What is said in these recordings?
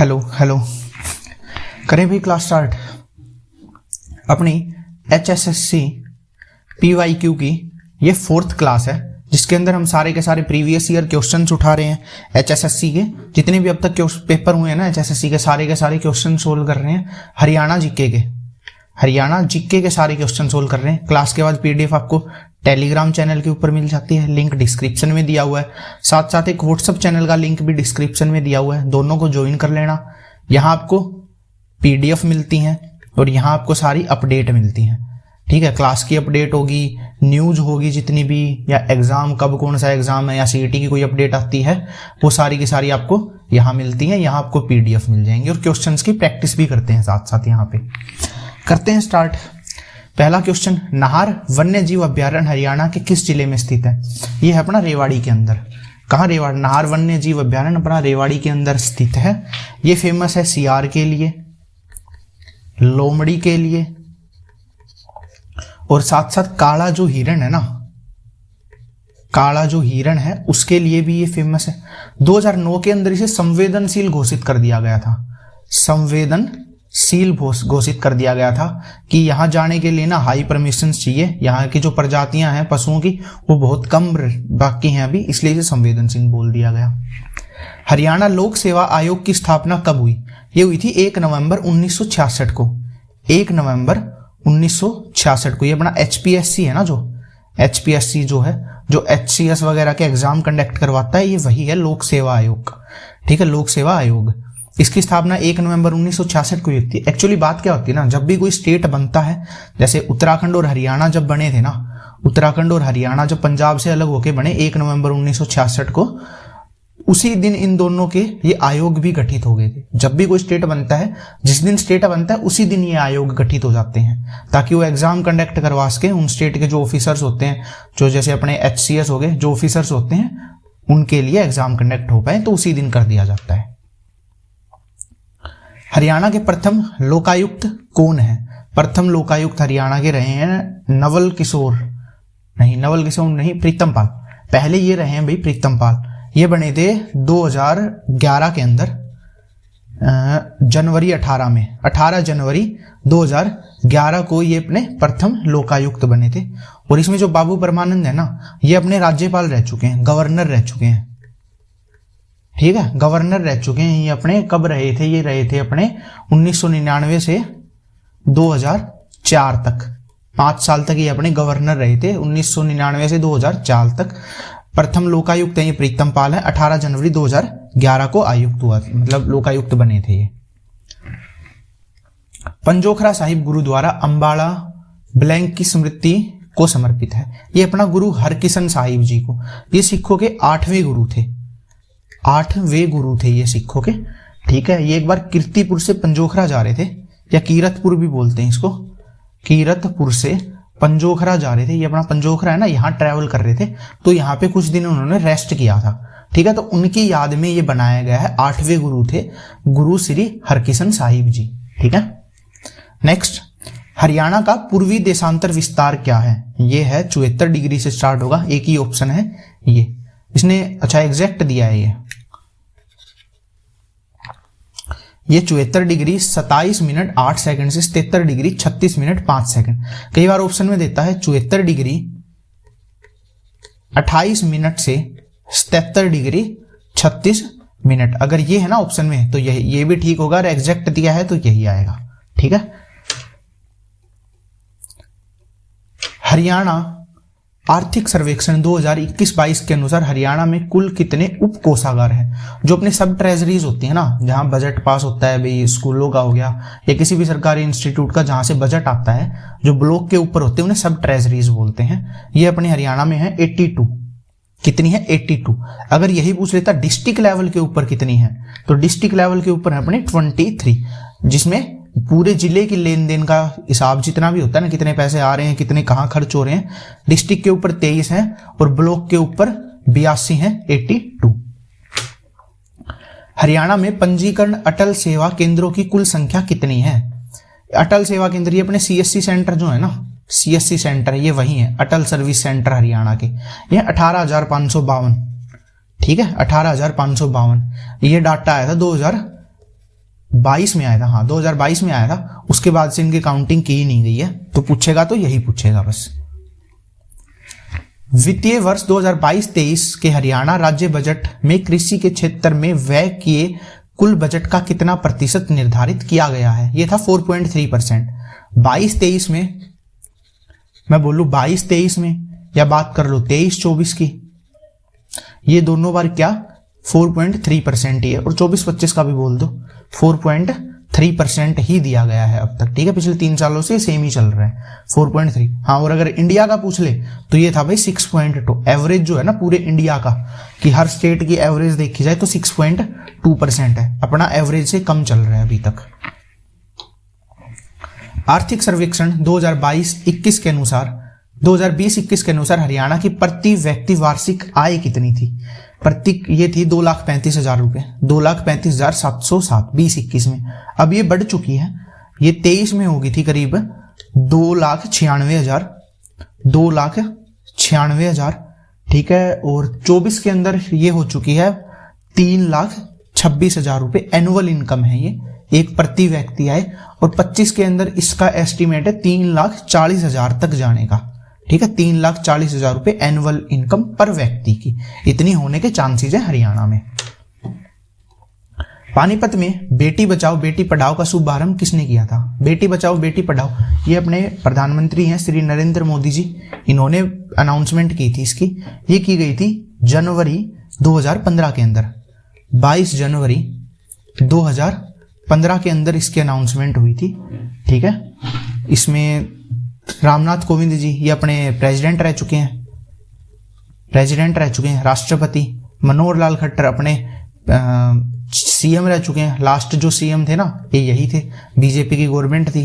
Hello hello करें भी class start अपनी HSSC PYQ की ये 4th क्लास है जिसके अंदर हम सारे के सारे प्रीवियस ईयर क्वेश्चंस उठा रहे हैं। HSSC के जितने भी अब तक पेपर हुए हैं ना HSSC के सारे क्वेश्चन सोल्व कर रहे हैं। हरियाणा जीके के सारे क्वेश्चन सोल्व कर रहे हैं। क्लास के बाद PDF आपको टेलीग्राम चैनल के ऊपर मिल जाती है, लिंक डिस्क्रिप्शन में दिया हुआ है। साथ साथ एक व्हाट्सएप चैनल का लिंक भी डिस्क्रिप्शन में दिया हुआ है, दोनों को ज्वाइन कर लेना। यहाँ आपको PDF मिलती हैं और यहाँ आपको सारी अपडेट मिलती हैं। ठीक है, क्लास की अपडेट होगी, न्यूज होगी जितनी भी, या एग्जाम कब कौन सा एग्जाम है, या CET की कोई अपडेट आती है, वो सारी की सारी आपको यहाँ मिलती हैं। यहाँ आपको PDF मिल जाएंगे और क्वेश्चंस की प्रैक्टिस भी करते हैं साथ साथ। यहाँ पे करते हैं स्टार्ट। पहला क्वेश्चन, नाहर वन्य जीव अभ्यारण्य हरियाणा के किस जिले में स्थित है? ये है अपना रेवाड़ी के अंदर। कहाँ? रेवाड़ी। नाहर वन्य जीव अभ्यारण्य अपना रेवाड़ी के अंदर स्थित है। ये फेमस है सियार के लिए, लोमड़ी के लिए, और साथ साथ काला जो हिरण है ना, काला जो हिरण है उसके लिए भी ये फेमस है। 2009 के अंदर इसे संवेदनशील घोषित कर दिया गया था। संवेदनशील घोषित कर दिया गया था कि यहाँ जाने के लिए ना हाई परमिशन चाहिए। यहाँ की जो प्रजातियां हैं पशुओं की वो बहुत कम बाकी हैं अभी, इसलिए इसे संवेदनशील बोल दिया गया। हरियाणा लोक सेवा आयोग की स्थापना कब हुई? ये हुई थी 1 नवंबर 1966 को। 1 नवंबर 1966 को। ये अपना HPSC है ना, जो HPSC जो है, जो HCS वगैरह के एग्जाम कंडक्ट करवाता है, ये वही है लोक सेवा आयोग। ठीक है, लोक सेवा आयोग। इसकी स्थापना 1 नवंबर 1966 को हुई थी। एक्चुअली बात क्या होती है ना, जब भी कोई स्टेट बनता है, जैसे उत्तराखंड और हरियाणा जब बने थे ना, उत्तराखंड और हरियाणा जब पंजाब से अलग होके बने 1 नवंबर 1966 को, उसी दिन इन दोनों के ये आयोग भी गठित हो गए थे। जब भी कोई स्टेट बनता है, जिस दिन स्टेट बनता है उसी दिन ये आयोग गठित हो जाते हैं, ताकि वो एग्जाम कंडक्ट करवा सके। उन स्टेट के जो ऑफिसर्स होते हैं, जो जैसे अपने HCS हो गए, जो ऑफिसर्स होते हैं, उनके लिए एग्जाम कंडक्ट हो पाए, तो उसी दिन कर दिया जाता है। हरियाणा के प्रथम लोकायुक्त कौन है? प्रथम लोकायुक्त हरियाणा के रहे हैं नवल किशोर नहीं, प्रीतम पाल। पहले ये रहे हैं भाई प्रीतम पाल। ये बने थे 2011 के अंदर, जनवरी 18 जनवरी 2011 को ये अपने प्रथम लोकायुक्त बने थे। और इसमें जो बाबू परमानंद है ना, ये अपने राज्यपाल रह चुके हैं, गवर्नर रह चुके हैं। ठीक है, गवर्नर रह चुके हैं। ये अपने कब रहे थे? ये रहे थे अपने 1999 से 2004 तक। 5 साल तक ये अपने गवर्नर रहे थे, 1999 से 2004 तक। प्रथम लोकायुक्त है ये प्रीतम पाल है। 18 जनवरी 2011 को आयुक्त हुआ, मतलब लोकायुक्त बने थे ये। पंजोखरा साहिब गुरुद्वारा अंबाला ब्लैंक की स्मृति को समर्पित है। ये अपना गुरु हरकिशन साहिब जी को, ये सिखों के 8वें गुरु थे। 8वें गुरु थे ये सिखों के। ठीक है, ये एक बार कीर्तिपुर से पंजोखरा जा रहे थे, या कीरतपुर भी बोलते हैं इसको। कीरतपुर से पंजोखरा जा रहे थे। ये अपना पंजोखरा है ना, यहाँ ट्रैवल कर रहे थे, तो यहाँ पे कुछ दिन उन्होंने रेस्ट किया था। ठीक है, तो उनकी याद में ये बनाया गया है। 8वें गुरु थे गुरु श्री हरकिशन साहिब जी। ठीक है, नेक्स्ट, हरियाणा का पूर्वी देशांतर विस्तार क्या है? ये है 74 डिग्री से स्टार्ट होगा। एक ही ऑप्शन है ये, इसने अच्छा एग्जैक्ट दिया है। ये 74 डिग्री 27 मिनट 8 सेकंड से 73 डिग्री 36 मिनट 5 सेकंड। कई बार ऑप्शन में देता है 74 डिग्री 28 मिनट से 77 डिग्री 36 मिनट। अगर ये है ना ऑप्शन में, तो ये भी ठीक होगा। और एग्जैक्ट दिया है तो यही आएगा। ठीक है, हरियाणा आर्थिक सर्वेक्षण 2021-22 के अनुसार हरियाणा में कुल कितने उप कोषागार हैं? जो अपने सब ट्रेजरीज होती है ना, जहां बजट पास होता है भाई, स्कूलों का हो गया या किसी भी सरकारी इंस्टीट्यूट का, जहां से बजट आता है, जो ब्लॉक के ऊपर होते हैं, उन्हें सब ट्रेजरीज बोलते हैं। ये अपने हरियाणा में है 82। कितनी है? 82। अगर यही पूछ लेता डिस्ट्रिक्ट लेवल के ऊपर कितनी है, तो डिस्ट्रिक्ट लेवल के ऊपर है अपने 23, जिसमें पूरे जिले की लेन देन का हिसाब जितना भी होता है ना, कितने पैसे आ रहे हैं, कितने कहाँ खर्च हो रहे हैं, डिस्ट्रिक्ट के ऊपर 23 हैं और ब्लॉक के ऊपर 82 हैं, 82। हरियाणा में पंजीकरण अटल सेवा केंद्रों की कुल संख्या कितनी है? अटल सेवा केंद्र ये अपने CSC सेंटर जो है ना, CSC सेंटर ये वही है, अटल सर्विस सेंटर हरियाणा के। ये 18,552। ठीक है, 18,552। ये डाटा आया था 22 में आया था, हाँ 2022 में आया था, उसके बाद से इनकी काउंटिंग की ही नहीं गई है, तो पूछेगा तो यही पूछेगा बस। वित्तीय वर्ष 2022-23 के हरियाणा राज्य बजट में कृषि के क्षेत्र में व्यय किए कुल बजट का कितना प्रतिशत निर्धारित किया गया है? ये था 4.3%। 22-23 में मैं बोलूं 22-23 में, या बात कर लो 23-24 की, ये दोनों बार क्या 4.3% ही है, और 24-25 का भी बोल दो 4.3% ही दिया गया है अब तक, ठीक है। पिछले 3 सालों से सेम ही चल रहा है 4.3। हाँ, और अगर इंडिया का पूछ ले तो ये था भाई 6.2। एवरेज जो है ना पूरे इंडिया का, कि हर स्टेट की एवरेज देखी जाए तो 6.2% है, अपना एवरेज से कम चल रहा है अभी तक। आर्थिक सर्वेक्षण 2022-21 के अनुसार 2020-21 के अनुसार हरियाणा की प्रति व्यक्ति वार्षिक आय कितनी थी? ये थी 2,35,000 रुपए, 2,35,707 20-21 में। अब ये बढ़ चुकी है, ये 23 में होगी थी करीब 2,96,000, ठीक है। और 24 के अंदर ये हो चुकी है 3,26,000 रुपए एनुअल इनकम है ये, एक प्रति व्यक्ति आए। और 25 के अंदर इसका एस्टिमेट है 3,40,000 तक जाने का, ठीक है। 3,40,000 रुपए एनुअल इनकम पर व्यक्ति की, इतनी होने के चांसेस है हरियाणा में। पानीपत में बेटी बचाओ बेटी पढ़ाओ का शुभारंभ किसने किया था? बेटी बचाओ बेटी पढ़ाओ, ये अपने प्रधानमंत्री हैं श्री नरेंद्र मोदी जी, इन्होंने अनाउंसमेंट की थी इसकी। ये की गई थी जनवरी 2015 के अंदर, 22 जनवरी 2015 के अंदर इसकी अनाउंसमेंट हुई थी, ठीक है। इसमें रामनाथ कोविंद जी ये अपने प्रेसिडेंट रह चुके हैं, राष्ट्रपति मनोहर लाल खट्टर अपने सीएम रह चुके हैं। लास्ट जो सीएम थे ना ये यही थे, बीजेपी की गवर्नमेंट थी।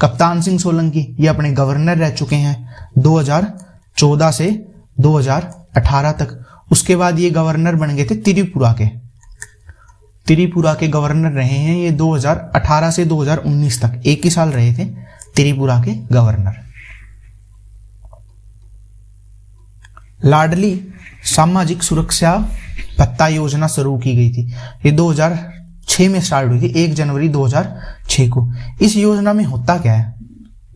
कप्तान सिंह सोलंकी ये अपने गवर्नर रह चुके हैं 2014 से 2018 तक। उसके बाद ये गवर्नर बन गए थे त्रिपुरा के गवर्नर रहे हैं ये 2018 से 2019 तक, एक ही साल रहे थे त्रिपुरा के गवर्नर। लाडली सामाजिक सुरक्षा भत्ता योजना शुरू की गई थी, ये 2006 में स्टार्ट हुई थी, 1 जनवरी 2006 को। इस योजना में होता क्या है,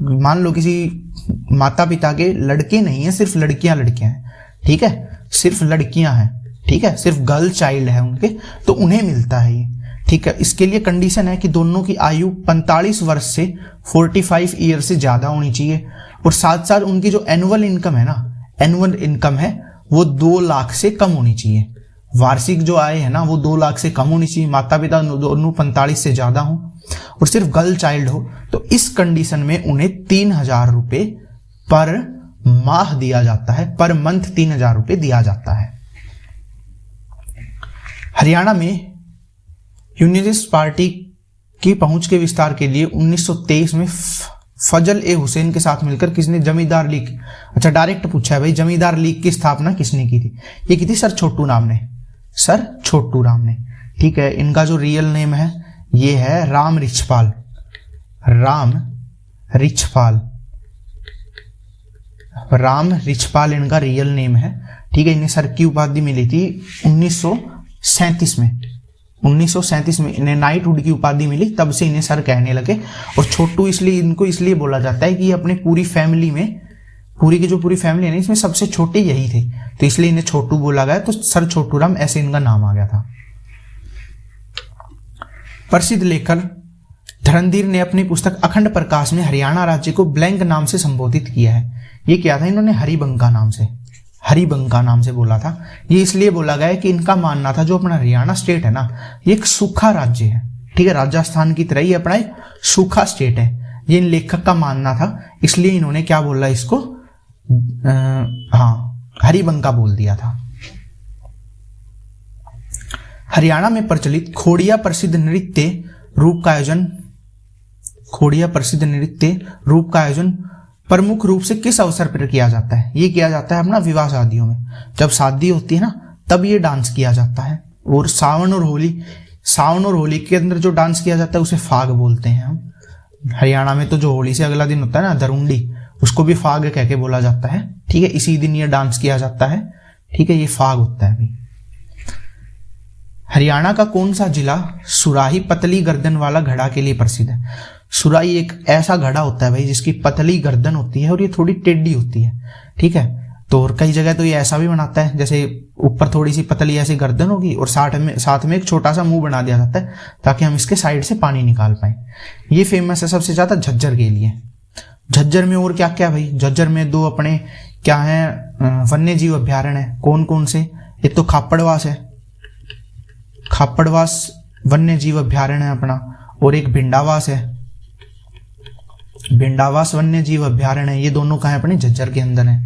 मान लो किसी माता पिता के लड़के नहीं है, सिर्फ लड़कियां हैं, ठीक है, सिर्फ लड़कियां हैं, ठीक है, सिर्फ गर्ल चाइल्ड है उनके, तो उन्हें मिलता है ये, ठीक है। इसके लिए कंडीशन है कि दोनों की आयु 45 वर्ष से 45 ईयर से ज्यादा होनी चाहिए, और साथ साथ उनकी जो एनुअल इनकम है वो 2 लाख से कम होनी चाहिए। वार्षिक जो आय है ना वो 2 लाख से कम होनी चाहिए, माता पिता दोनों 45 से ज्यादा हो, और सिर्फ गर्ल चाइल्ड हो। तो इस कंडीशन में उन्हें 3,000 रुपए पर माह दिया जाता है, पर मंथ 3,000 रुपए दिया जाता है। हरियाणा में यूनियनिस्ट पार्टी की पहुंच के विस्तार के लिए 1923 में फजल ए हुसैन के साथ मिलकर किसने जमींदार लीग, अच्छा डायरेक्ट पूछा है भाई, जमींदार लीग की स्थापना किसने की थी? ये की थी सर छोटू राम ने, ठीक है। इनका जो रियल नेम है ये है राम रिछपाल इनका रियल नेम है, ठीक है। इन्हें सर की उपाधि मिली थी 1937 में इन्हें नाइटहुड की उपाधि मिली, तब से इन्हें सर कहने लगे। और छोटू इसलिए बोला जाता है कि अपने पूरी फैमिली है ना, इसमें सबसे छोटे यही थे, तो इसलिए इन्हें छोटू बोला गया, तो सर छोटू राम ऐसे इनका नाम आ गया था। प्रसिद्ध लेखक धरणधीर ने अपनी पुस्तक अखंड प्रकाश में हरियाणा राज्य को ब्लैंक नाम से संबोधित किया है। ये क्या था, इन्होंने हरिबंका नाम से बोला था। ये इसलिए बोला गया है कि इनका मानना था जो अपना हरियाणा स्टेट है ना ये एक सूखा राज्य है, ठीक है, राजस्थान की तरह ही अपना एक सूखा स्टेट है, ये इन लेखक का मानना था। इसलिए इन्होंने क्या बोला इसको, हरिबंका बोल दिया था। हरियाणा में प्रचलित खोड़िया प्रसिद्ध नृत्य रूप का आयोजन प्रमुख रूप से किस अवसर पर किया जाता है? ये किया जाता है अपना विवाह शादियों में, जब शादी होती है ना तब ये डांस किया जाता है। और सावन और होली के अंदर जो डांस किया जाता है उसे फाग बोलते हैं हम। हरियाणा में तो जो होली से अगला दिन होता है ना दरुंडी, उसको भी फाग कह के बोला जाता है, ठीक है। इसी दिन ये डांस किया जाता है, ठीक है, ये फाग होता है भाई। हरियाणा का कौन सा जिला सुराही पतली गर्दन वाला घड़ा के लिए प्रसिद्ध है? सुराही एक ऐसा घड़ा होता है भाई जिसकी पतली गर्दन होती है और ये थोड़ी टेढ़ी होती है, ठीक है। तो और कई जगह तो ये ऐसा भी बनाता है, जैसे ऊपर थोड़ी सी पतली ऐसी गर्दन होगी और साथ में एक छोटा सा मुंह बना दिया जाता है ताकि हम इसके साइड से पानी निकाल पाए। ये फेमस है सबसे ज्यादा झज्जर के लिए। झज्जर में और क्या क्या भाई? झज्जर में 2 अपने क्या है वन्य जीव अभ्यारण्य है। कौन कौन से? एक तो खापड़वास है, खापड़वास वन्य जीव अभ्यारण्य है अपना, और एक भिंडावास है, भिंडावास वन्य जीव अभ्यारण्य है। ये दोनों कहाँ है? अपने झज्जर के अंदर है।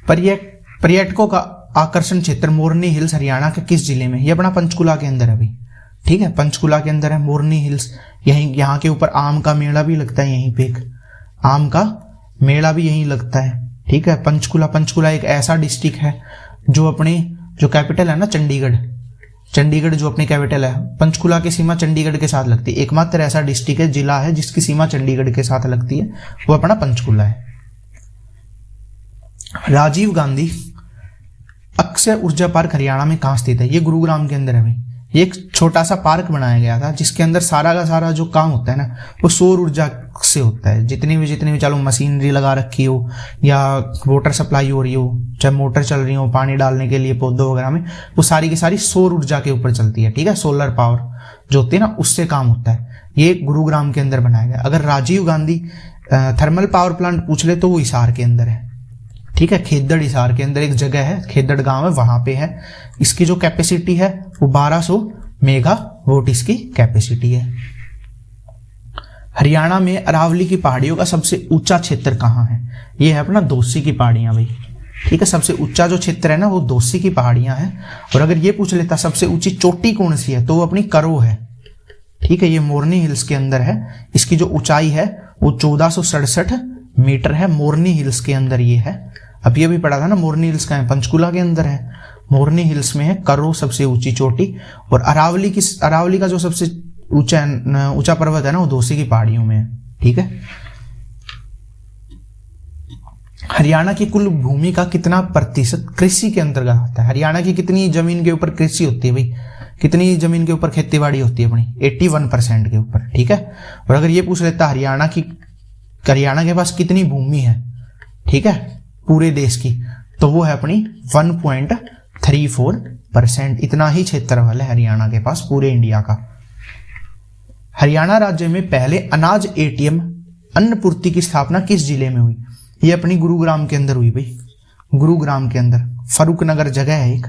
पर्यटकों का आकर्षण क्षेत्र मोरनी हिल्स हरियाणा के किस जिले में? ये अपना पंचकुला के अंदर है भाई, ठीक है, पंचकुला के अंदर है मोरनी हिल्स। यहाँ के ऊपर आम का मेला भी लगता है, यहीं पे एक आम का मेला भी यहीं लगता है, ठीक है। पंचकुला एक ऐसा डिस्ट्रिक्ट है जो अपने जो कैपिटल है ना चंडीगढ़ जो अपनी कैपिटल है, पंचकुला की सीमा चंडीगढ़ के साथ लगती है। एकमात्र ऐसा डिस्ट्रिक्ट है, जिला है जिसकी सीमा चंडीगढ़ के साथ लगती है, वो अपना पंचकुला है। राजीव गांधी अक्षय ऊर्जा पार्क हरियाणा में कहाँ स्थित है? ये गुरुग्राम के अंदर है भाई। ये एक छोटा सा पार्क बनाया गया था जिसके अंदर सारा का सारा जो काम होता है ना वो सौर ऊर्जा से होता है। जितनी भी चालो मशीनरी लगा रखी हो या वाटर सप्लाई हो रही हो, चाहे मोटर चल रही हो पानी डालने के लिए पौधों वगैरह में, वो सारी की सारी सौर ऊर्जा के ऊपर चलती है, ठीक है। सोलर पावर जो होती है ना उससे काम होता है। ये गुरुग्राम के अंदर बनाया गया। अगर Rajiv Gandhi thermal power plant पूछ ले तो वो हिसार के अंदर है, ठीक है। खेदड़ हिसार के अंदर एक जगह है, खेदड़ गांव है, वहां पे है। इसकी जो कैपेसिटी है वो 1200 मेगावाट इसकी कैपेसिटी है। हरियाणा में अरावली की पहाड़ियों का सबसे ऊंचा क्षेत्र कहाँ है? ये है अपना दोसी की पहाड़ियां भाई, ठीक है। सबसे ऊंचा जो क्षेत्र है ना वो दोसी की पहाड़ियां हैं। और अगर ये पूछ लेता सबसे ऊंची चोटी कौन सी है तो वो अपनी करो है, ठीक है। ये मोरनी हिल्स के अंदर है। इसकी जो ऊंचाई है वो 1467 मीटर है, मोरनी हिल्स के अंदर ये है। अब ये भी पढ़ा था ना मोरनी हिल्स का है, पंचकुला के अंदर है। मोरनी हिल्स में है करो सबसे ऊंची चोटी। और अरावली का जो सबसे ऊंचा पर्वत है ना वो दोसी की पहाड़ियों में है, ठीक है। हरियाणा की कुल भूमि का कितना प्रतिशत कृषि के अंतर्गत आता है? हरियाणा की कितनी जमीन के ऊपर कृषि होती है भाई? कितनी जमीन के ऊपर खेती बाड़ी होती है अपनी? 81% के ऊपर, ठीक है। और अगर ये पूछ लेता हरियाणा के पास कितनी भूमि है, ठीक है, पूरे देश की, तो वो है अपनी 1.34%। इतना ही क्षेत्रफल है हरियाणा के पास पूरे इंडिया का। हरियाणा राज्य में पहले अनाज एटीएम अन्नपूर्ति की स्थापना किस जिले में हुई? ये अपनी गुरुग्राम के अंदर हुई भाई, गुरुग्राम के अंदर। फरुखनगर जगह है एक,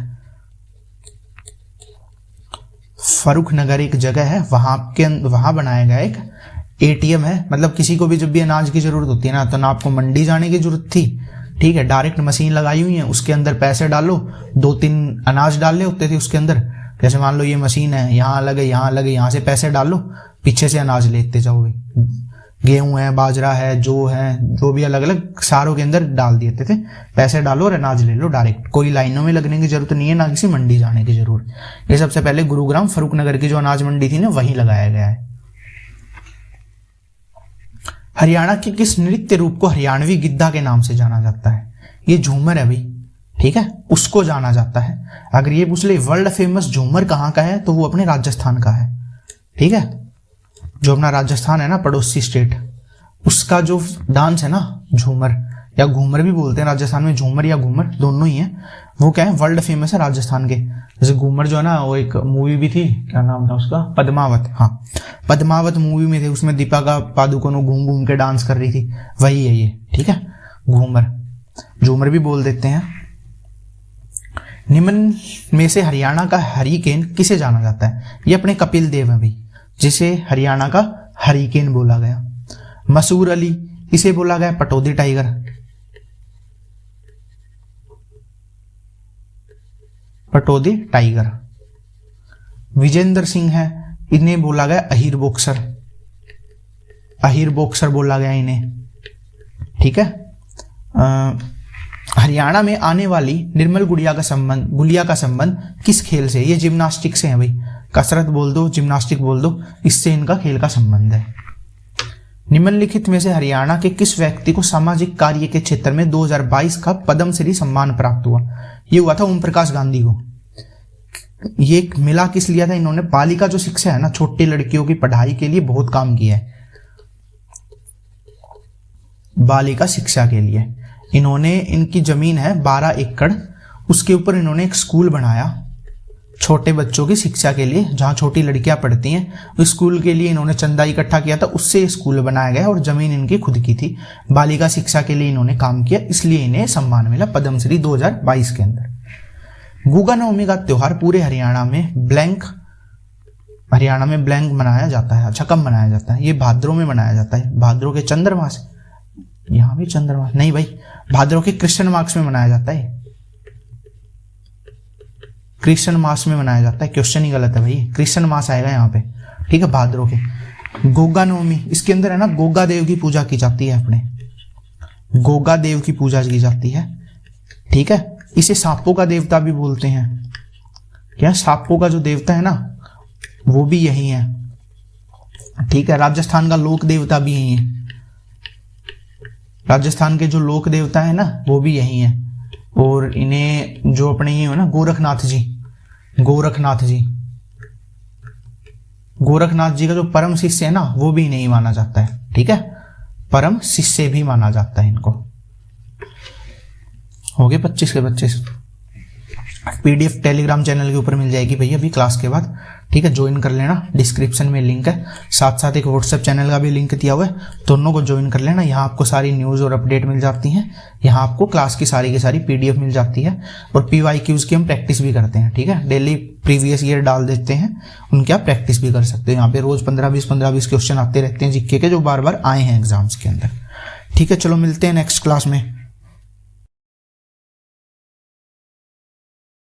फरुखनगर एक जगह है, वहां बनाया गया एक एटीएम है। मतलब किसी को भी जब भी अनाज की जरूरत होती है ना तो ना आपको मंडी जाने की जरूरत थी, ठीक है। डायरेक्ट मशीन लगाई हुई है, उसके अंदर पैसे डालो, 2-3 अनाज डालने होते थे उसके अंदर। जैसे मान लो ये मशीन है, यहाँ अलग है, यहाँ अलग है, यहाँ से पैसे डालो, पीछे से अनाज लेते जाओगे। गेहूं है, बाजरा है, जो भी अलग अलग सारों के अंदर डाल देते थे। पैसे डालो और अनाज ले लो डायरेक्ट, कोई लाइनों में लगने की जरूरत नहीं है, ना किसी मंडी जाने की जरूरत। ये सबसे पहले गुरुग्राम फरुखनगर की जो अनाज मंडी थी ना वहीं लगाया गया है। हरियाणा के किस नृत्य रूप को हरियाणवी गिद्धा के नाम से जाना जाता है? ये झूमर है भाई, ठीक है, उसको जाना जाता है। अगर ये पूछ ले वर्ल्ड फेमस झूमर कहाँ का है तो वो अपने राजस्थान का है, ठीक है। जो अपना राजस्थान है ना पड़ोसी स्टेट, उसका जो डांस है ना झूमर या घूमर भी बोलते हैं, राजस्थान में झूमर या घूमर दोनों ही है, वो क्या है वर्ल्ड फेमस है राजस्थान के। जैसे घूमर जो है ना वो एक मूवी भी थी, क्या नाम था उसका, पद्मावत। हाँ, पद्मावत मूवी में थे, उसमें दीपिका पादुकोण घूम घूम के डांस कर रही थी, वही है ये, ठीक है। घूमर झूमर भी बोल देते हैं। निम्न में से हरियाणा का हरिकेन किसे जाना जाता है? ये अपने कपिल देव है भाई, जिसे हरियाणा का हरिकेन बोला गया। मसूर अली, इसे बोला गया पटौदी टाइगर। पटौदी टाइगर। विजेंद्र सिंह है, इन्हें बोला गया अहीर बॉक्सर, अहीर बॉक्सर बोला गया इन्हें, ठीक है। हरियाणा में आने वाली निर्मल गुड़िया का संबंध किस खेल से? ये जिम्नास्टिक से है भाई, कसरत बोल दो, जिम्नास्टिक बोल दो, इससे इनका खेल का संबंध है। निम्नलिखित में से हरियाणा के किस व्यक्ति को सामाजिक कार्य के क्षेत्र में 2022 का पद्मश्री सम्मान प्राप्त हुआ? ये हुआ था ओम प्रकाश गांधी को। ये मिला किस लिया था इन्होंने? बालिका जो शिक्षा है ना, छोटी लड़कियों की पढ़ाई के लिए बहुत काम किया है। बालिका शिक्षा के लिए इन्होंने, इनकी जमीन है 12 एकड़, उसके ऊपर इन्होंने एक स्कूल बनाया छोटे बच्चों की शिक्षा के लिए, जहां छोटी लड़कियां पढ़ती हैं। उस स्कूल के लिए इन्होंने चंदा इकट्ठा किया था, उससे स्कूल बनाया गया और जमीन इनकी खुद की थी। बालिका शिक्षा के लिए इन्होंने काम किया, इसलिए इन्हें सम्मान मिला पद्मश्री 2022 के अंदर। गुगा नवमी का त्योहार पूरे हरियाणा में ब्लैंक मनाया जाता है। अच्छा, कब मनाया जाता है? ये भाद्रों में मनाया जाता है। भाद्रों के चंद्रमास, यहां भी चंद्रमास नहीं भाई, भाद्रों के कृष्ण मास में मनाया जाता है। कृष्ण मास में मनाया जाता है। क्वेश्चन ही गलत है भाई, कृष्ण मास आएगा यहाँ पे, ठीक है, भाद्रों के। गोगा नवमी, इसके अंदर है ना गोगा देव की पूजा की जाती है, अपने गोगा देव की पूजा की जाती है, ठीक है। इसे सांपों का देवता भी बोलते हैं। क्या सांपों का जो देवता है ना, वो भी यही है, ठीक है। राजस्थान का लोक देवता भी यही है। राजस्थान के जो लोक देवता है ना, वो भी यही है। और इन्हें जो अपने ये हो ना, गोरखनाथ जी का जो परम शिष्य है ना, वो भी नहीं माना जाता है, ठीक है। परम शिष्य भी माना जाता है इनको। हो गए 25 के 25। पीडीएफ टेलीग्राम चैनल के ऊपर मिल जाएगी भैया अभी क्लास के बाद, ठीक है। ज्वाइन कर लेना, डिस्क्रिप्शन में लिंक है, साथ साथ एक व्हाट्सएप चैनल का भी लिंक दिया हुआ है, दोनों को ज्वाइन कर लेना। यहाँ आपको सारी न्यूज़ और अपडेट मिल जाती हैं, यहाँ आपको क्लास की सारी पीडीएफ मिल जाती है, और PYQs की हम प्रैक्टिस भी करते हैं, ठीक है। डेली प्रीवियस ईयर डाल देते हैं, उनकी आप प्रैक्टिस भी कर सकते हो। यहाँ पे रोज 15-20 क्वेश्चन आते रहते हैं जीके के, जो बार बार आए हैं एग्जाम्स के अंदर, ठीक है। चलो मिलते हैं नेक्स्ट क्लास में।